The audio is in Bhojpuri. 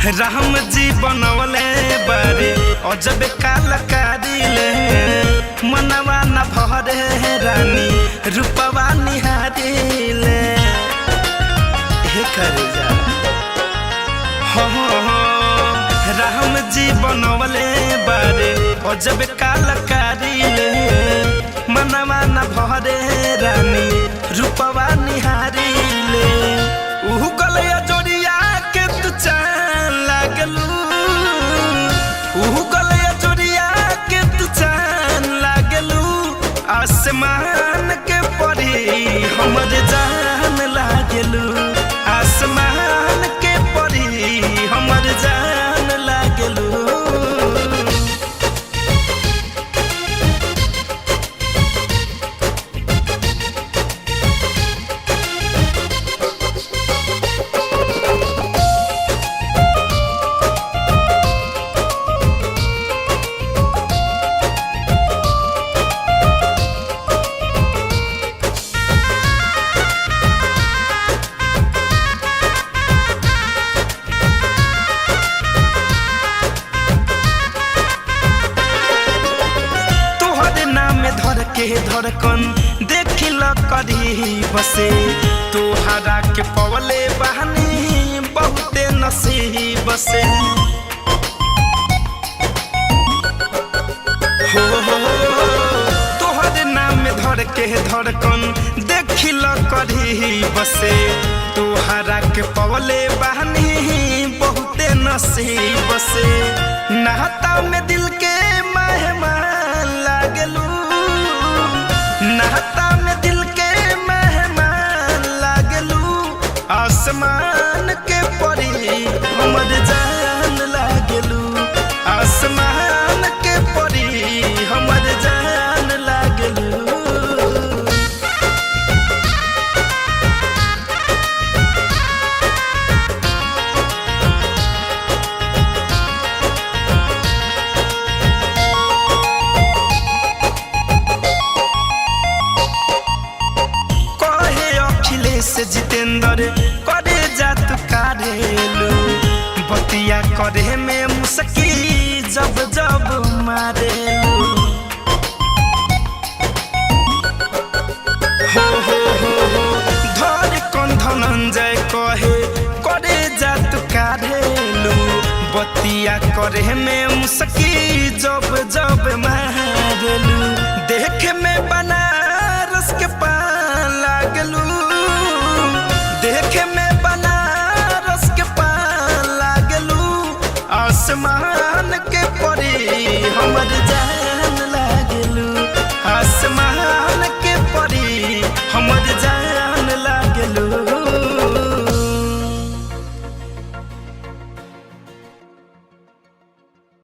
राम जी बनवले बारे अजब कलाकारी ले मनवा न भरे रानी रूपवा निहारी ले हे कर जा राम जी बनवले बारे अजब कलाकारी ले मनवा न भरे रानी रूपवा निहारी ले उहु गलया जोड़िया के तू चान लागलू उहु गलया जोड़िया के तू चान लागलू आसमान के परी हमर जान लागलू आसमान के परी हमर जान लागलू। धर के धड़कन देखिल करी बसे तोहरा के पवले बहनी बहुते नसीब से हो तोहरे नाम धर के धड़कन देखिल करी बसे तोहरा के पवले बहनी बहुते नसीब से नहता में दिल के मेहमान लागलू नहता में दिल के मेहमान लागलू आसमान के परी हमर जान लागलू आसमान के परी हमर जान लागलू। से जितेंद्र करे जात कारेलू बतिया करे में मुस्की जब जब मारेलू हो धर कौन धनंजय कहे करे जात कारेलू बतिया करे में मुस्की जब जब मारेलू।